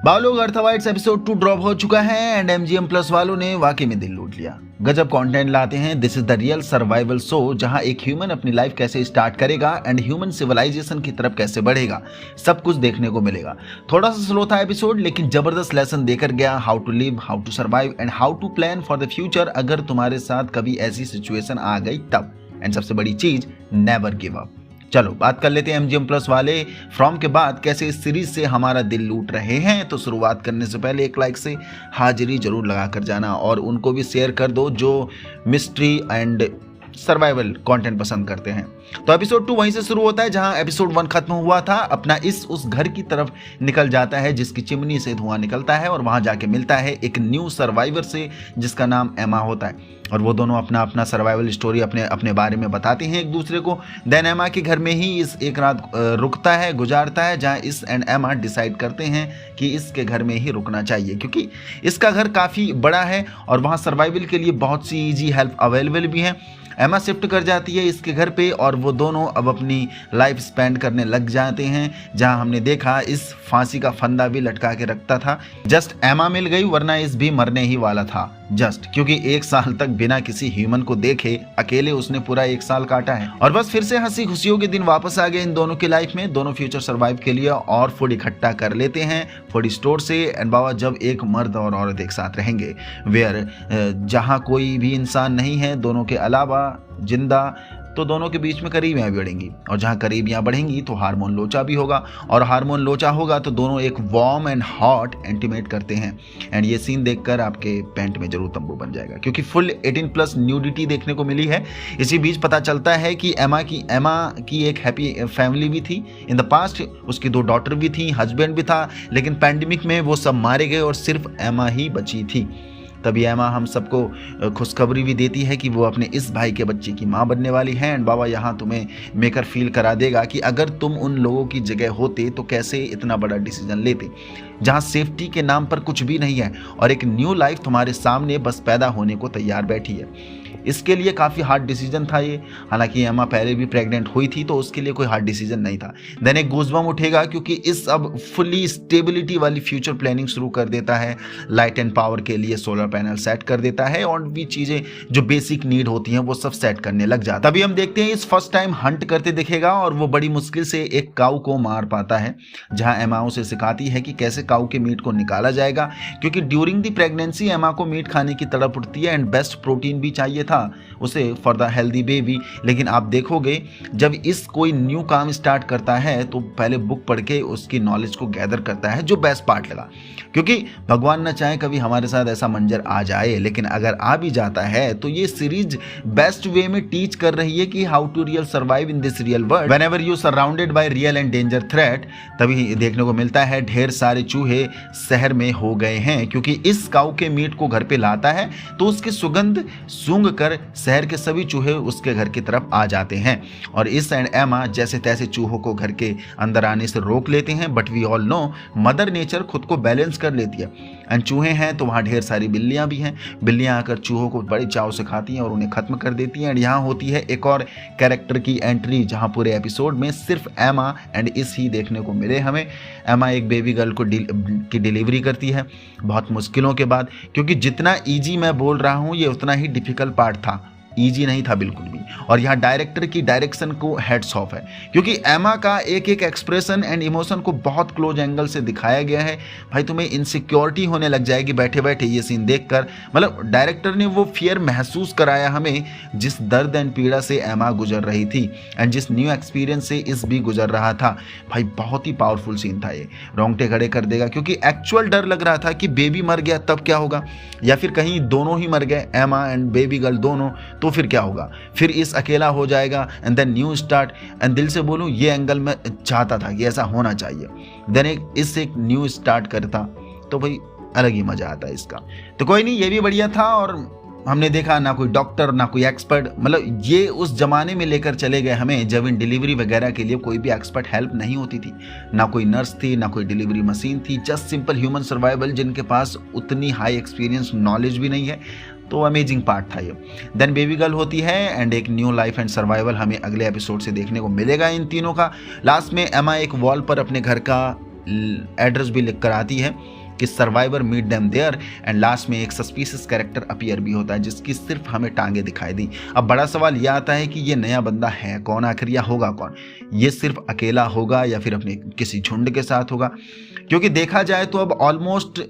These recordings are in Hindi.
बावलों अर्थवाइट्स एपिसोड 2 ड्रॉप हो चुका है एंड MGM प्लस वालों ने वाकई में दिल लूट लिया। गजब कंटेंट लाते हैं। This is the real survival show जहां एक ह्यूमन अपनी लाइफ कैसे स्टार्ट करेगा एंड ह्यूमन सिविलाइजेशन की तरफ कैसे बढ़ेगा, सब कुछ देखने को मिलेगा। थोड़ा सा स्लो था एपिसोड, लेकिन जबरदस्त लेसन देकर गया। How to live, how to survive and how to plan for the future अगर तुम्हारे साथ कभी ऐसी सिचुएशन आ गई तब। एंड सबसे बड़ी चीज, नेवर गिव अप। चलो बात कर लेते हैं MGM प्लस वाले फ्रॉम के बाद कैसे इस सीरीज से हमारा दिल लूट रहे हैं। तो शुरुआत करने से पहले एक लाइक से हाजिरी जरूर लगा कर जाना और उनको भी शेयर कर दो जो मिस्ट्री एंड सर्वाइवल कंटेंट पसंद करते हैं। तो एपिसोड 2 वहीं से शुरू होता है जहां एपिसोड 1 खत्म हुआ था। अपना उस घर की तरफ निकल जाता है जिसकी चिमनी से धुआं निकलता है और वहां जाके मिलता है एक न्यू सर्वाइवर से जिसका नाम एमा होता है। और वो दोनों अपना अपना सर्वाइवल स्टोरी अपने बारे में बताते हैं एक दूसरे को। देन एमा के घर में ही इस एक रात रुकता है, गुजारता है, जहां इस एंड एमा डिसाइड करते हैं कि इसके घर में ही रुकना चाहिए क्योंकि इसका घर काफ़ी बड़ा है और वहाँ सर्वाइवल के लिए बहुत सी ईजी हेल्प अवेलेबल भी है। एमा शिफ्ट कर जाती है इसके घर पे और वो दोनों अब अपनी लाइफ स्पेंड करने लग जाते हैं। जहां हमने देखा इस फांसी का फंदा भी लटका के रखता था। जस्ट एमा मिल गई वरना इस भी मरने ही वाला था जस्ट, क्योंकि 1 साल तक बिना किसी ह्यूमन को देखे अकेले उसने पूरा 1 साल काटा है। और बस फिर से हंसी खुशियों के दिन वापस आ गए इन दोनों की लाइफ में। दोनों फ्यूचर सर्वाइव के लिए और फूड इकट्ठा कर लेते हैं फूड स्टोर से। एंड बाबा जब एक मर्द और औरत एक साथ रहेंगे वेयर जहां कोई भी इंसान नहीं है दोनों के अलावा जिंदा, तो दोनों के बीच में करीबियाँ बढ़ेंगी और जहाँ करीबियाँ बढ़ेंगी तो हार्मोन लोचा भी होगा और हार्मोन लोचा होगा तो दोनों एक वार्म एंड हॉट इंटीमेट करते हैं। एंड ये सीन देखकर आपके पैंट में जरूर तंबू बन जाएगा क्योंकि फुल 18+ न्यूडिटी देखने को मिली है। इसी बीच पता चलता है कि एमा की एक हैप्पी फैमिली भी थी इन द पास्ट। उसकी 2 डॉटर भी थी, हस्बैंड भी था, लेकिन पैंडेमिक में वो सब मारे गए और सिर्फ एमा ही बची थी। तभी एमा हम सबको खुशखबरी भी देती है कि वो अपने इस भाई के बच्चे की माँ बनने वाली है। एंड बाबा यहाँ तुम्हें मेकर फील करा देगा कि अगर तुम उन लोगों की जगह होते तो कैसे इतना बड़ा डिसीजन लेते, जहाँ सेफ्टी के नाम पर कुछ भी नहीं है और एक न्यू लाइफ तुम्हारे सामने बस पैदा होने को तैयार बैठी है। इसके लिए काफ़ी हार्ड डिसीजन था ये। हालांकि एमा पहले भी प्रेग्नेंट हुई थी तो उसके लिए कोई हार्ड डिसीजन नहीं था। देन एक गूज़बम्प उठेगा क्योंकि इस अब फुली स्टेबिलिटी वाली फ्यूचर प्लानिंग शुरू कर देता है। लाइट एंड पावर के लिए सोलर पैनल सेट कर देता है और भी चीज़ें जो बेसिक नीड होती हैं वो सब सेट करने लग जाता है। तभी हम देखते हैं इस फर्स्ट टाइम हंट करते दिखेगा और वो बड़ी मुश्किल से एक काऊ को मार पाता है। जहाँ एमा उसे सिखाती है कि कैसे काऊ के मीट को निकाला जाएगा क्योंकि ड्यूरिंग द प्रेगनेंसी एमा को मीट खाने की तड़प उठती है एंड बेस्ट प्रोटीन भी चाहिए था उसे फॉर द हेल्दी बेबी। लेकिन आप देखोगे जब इस कोई न्यू काम स्टार्ट करता है तो पहले बुक पढ़ के उसकी नॉलेज को गैदर करता है, जो बेस्ट पार्ट लगा। क्योंकि भगवान न चाहे कभी हमारे साथ ऐसा मंजर आ जाए, लेकिन अगर आ भी जाता है तो ये सीरीज बेस्ट वे में टीच कर रही है कि how to real survive in this real world whenever you surrounded by real and danger threat. तभी देखने को मिलता है ढेर सारे चूहे शहर में हो गए हैं क्योंकि इस काऊ के मीट को घर पे लाता है तो उसकी सुगंध सूंघ कर शहर के सभी चूहे उसके घर की तरफ आ जाते हैं और इस एंड एमा जैसे तैसे चूहों को घर के अंदर आने से रोक लेते हैं। But we all know mother nature खुद को बैलेंस कर लेती है। एंड चूहे हैं तो वहाँ ढेर सारी बिल्लियाँ भी हैं। बिल्लियाँ आकर चूहों को बड़े चाव से खाती हैं और उन्हें खत्म कर देती हैं। एंड यहाँ होती है एक और कैरेक्टर की एंट्री जहाँ पूरे एपिसोड में सिर्फ एमा एंड इस ही देखने को मिले हमें। एमा एक बेबी गर्ल की डिलीवरी करती है बहुत मुश्किलों के बाद, क्योंकि जितना ईजी मैं बोल रहा हूँ ये उतना ही डिफिकल्ट पार्ट था, ईजी नहीं था बिल्कुल भी। और यहाँ डायरेक्टर की डायरेक्शन को हेड्स ऑफ है क्योंकि एमा का एक एक एक्सप्रेशन एंड इमोशन को बहुत क्लोज एंगल से दिखाया गया है। भाई तुम्हें इनसिक्योरिटी होने लग जाएगी बैठे बैठे ये सीन देखकर। मतलब डायरेक्टर ने वो फियर महसूस कराया हमें जिस दर्द एंड पीड़ा से एमा गुजर रही थी एंड जिस न्यू एक्सपीरियंस से इस भी गुजर रहा था। भाई बहुत ही पावरफुल सीन था ये, रोंगटे खड़े कर देगा क्योंकि एक्चुअल डर लग रहा था कि बेबी मर गया तब क्या होगा, या फिर कहीं दोनों ही मर गए एमा एंड बेबी गर्ल दोनों, तो फिर क्या होगा, फिर इस अकेला हो जाएगा and then new start. And दिल से बोलूं ये एंगल मैं चाहता था कि ऐसा होना चाहिए। देन एक न्यू स्टार्ट करता तो भाई अलग ही मजा आता है इसका। तो कोई नहीं, ये भी बढ़िया था। और हमने देखा ना कोई डॉक्टर ना कोई एक्सपर्ट, मतलब ये उस जमाने में लेकर चले गए हमें जब इन डिलीवरी वगैरह के लिए कोई भी एक्सपर्ट हेल्प नहीं होती थी, ना कोई नर्स थी ना कोई डिलीवरी मशीन थी, जस्ट सिंपल ह्यूमन सर्वाइवल जिनके पास उतनी हाई एक्सपीरियंस नॉलेज भी नहीं है। तो अमेजिंग पार्ट था ये। देन बेबी गर्ल होती है एंड एक न्यू लाइफ एंड सर्वाइवल हमें अगले एपिसोड से देखने को मिलेगा इन तीनों का। लास्ट में एमा एक वॉल पर अपने घर का एड्रेस भी लिख कर आती है कि survivor meet them there, and last में एक सस्पिशियस कैरेक्टर अपीयर भी होता है जिसकी सिर्फ हमें टांगे दिखाई दी। अब बड़ा सवाल यह आता है कि ये नया बंदा है कौन आखिर, या होगा कौन? ये सिर्फ अकेला होगा या फिर अपने किसी झुंड के साथ होगा? क्योंकि देखा जाए तो अब ऑलमोस्ट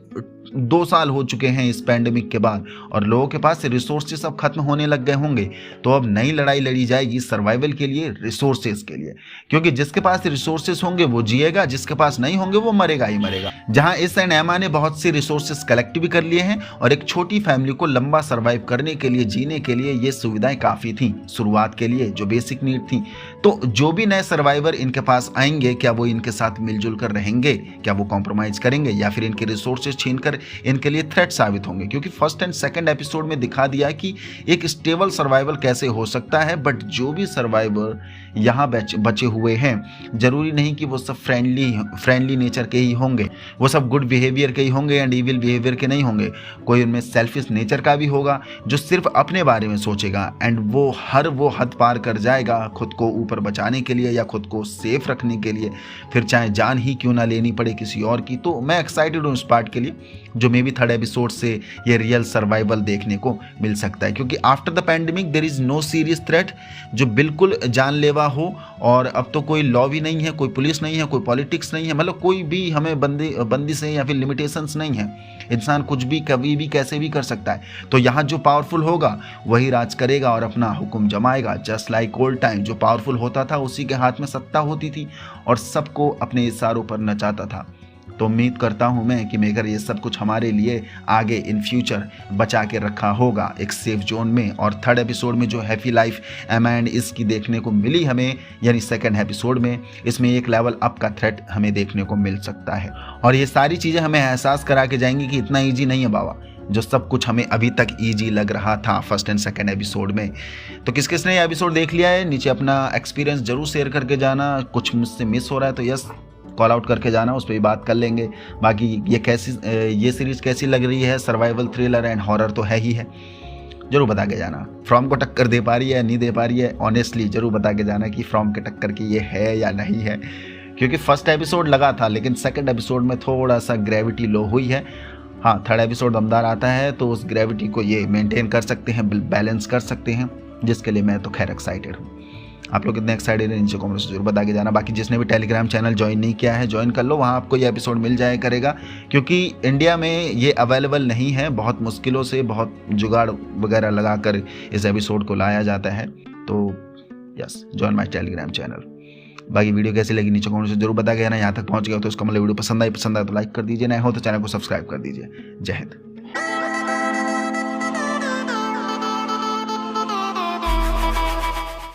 2 साल हो चुके हैं इस पैंडेमिक के बाद, और लोगों के पास रिसोर्सेस अब खत्म होने लग गए होंगे। तो अब नई लड़ाई लड़ी जाएगी सर्वाइवल के लिए, रिसोर्सेस के लिए, क्योंकि जिसके पास रिसोर्सेस होंगे वो जिएगा, जिसके पास नहीं होंगे वो मरेगा ही मरेगा। जहां इस एंड एमा ने बहुत से रिसोर्सेस कलेक्ट भी कर लिए हैं, और एक छोटी फैमिली को लंबा सर्वाइव करने के लिए, जीने के लिए ये सुविधाएं काफी थी शुरुआत के लिए, जो बेसिक नीड थी। तो जो भी नए सर्वाइवर इनके पास आएंगे, क्या वो इनके साथ मिलजुल कर रहेंगे, क्या वो कॉम्प्रोमाइज करेंगे, या फिर इनके रिसोर्सेज छीनकर इनके लिए थ्रेट साबित होंगे? क्योंकि फर्स्ट एंड सेकंड एपिसोड में दिखा दिया कि एक स्टेबल सर्वाइवल कैसे हो सकता है। बट जो भी सर्वाइवर यहाँ बचे हुए हैं, जरूरी नहीं कि वो सब फ्रेंडली नेचर के ही होंगे, वो सब गुड बिहेवियर के ही होंगे एंड इविल बिहेवियर के नहीं होंगे। कोई उनमें सेल्फिश नेचर का भी होगा जो सिर्फ अपने बारे में सोचेगा, एंड वो हद पार कर जाएगा खुद को ऊपर बचाने के लिए या खुद को सेफ रखने के लिए, फिर चाहे जान ही क्यों ना लेनी पड़े किसी और की। तो मैं एक्साइटेड हूँ इस पार्ट के लिए, जो मे बी थर्ड एपिसोड से ये रियल सर्वाइवल देखने को मिल सकता है। क्योंकि after the pandemic there is no serious threat जो बिल्कुल जानलेवा हो, और अब तो कोई लॉ भी नहीं है, कोई पुलिस नहीं है, कोई पॉलिटिक्स नहीं है, मतलब कोई भी हमें बंदिश है या फिर लिमिटेशंस नहीं है। इंसान कुछ भी कभी भी कैसे भी कर सकता है। तो यहाँ जो पावरफुल होगा वही राज करेगा और अपना हुक्म जमाएगा। जस्ट लाइक ओल्ड टाइम, जो पावरफुल होता था उसी के हाथ में सत्ता होती थी और सबको अपने इशारों पर नचाता था। तो उम्मीद करता हूं मैं कि मेकर ये सब कुछ हमारे लिए आगे इन फ्यूचर बचा के रखा होगा एक सेफ जोन में। और थर्ड एपिसोड में जो हैप्पी लाइफ एमा एंड इसकी देखने को मिली हमें, यानी सेकंड एपिसोड में, इसमें एक लेवल अप का थ्रेट हमें देखने को मिल सकता है। और ये सारी चीज़ें हमें एहसास करा के जाएंगी कि इतना ईजी नहीं है बाबा, जो सब कुछ हमें अभी तक इजी लग रहा था फर्स्ट एंड सेकंड एपिसोड में। तो किस किसने ये एपिसोड देख लिया है, नीचे अपना एक्सपीरियंस जरूर शेयर करके जाना। कुछ मुझसे मिस हो रहा है तो यस कॉल आउट करके जाना, उस पर भी बात कर लेंगे। बाकी ये सीरीज कैसी लग रही है, सर्वाइवल थ्रिलर एंड हॉरर तो है ही है, जरूर बता के जाना। फ्रॉम को टक्कर दे पा रही है नहीं दे पा रही है, ऑनेस्टली जरूर बता के जाना कि फ्रॉम के टक्कर की ये है या नहीं है। क्योंकि फर्स्ट एपिसोड लगा था, लेकिन सेकंड एपिसोड में थोड़ा सा ग्रेविटी लो हुई है। हाँ, थर्ड एपिसोड दमदार आता है तो उस ग्रेविटी को ये मेंटेन कर सकते हैं, बैलेंस कर सकते हैं, जिसके लिए मैं तो खैर एक्साइटेड हूँ। आप लोग कितने एक्साइटेड हैं नीचे कमेंट से जरूर बता के जाना। बाकी जिसने भी टेलीग्राम चैनल ज्वाइन नहीं किया है ज्वाइन कर लो, वहाँ आपको ये एपिसोड मिल जाया करेगा। क्योंकि इंडिया में ये अवेलेबल नहीं है, बहुत मुश्किलों से, बहुत जुगाड़ वगैरह लगा कर इस एपिसोड को लाया जाता है। तो yes, join my Telegram channel. बाकी वीडियो कैसी लगी नीचे कमेंट से जरूर बता के जाना। यहाँ तक पहुँच गया तो उसका मतलब वीडियो पसंद आए तो लाइक कर दीजिए, नया हो तो चैनल को सब्सक्राइब कर दीजिए। जय हिंद।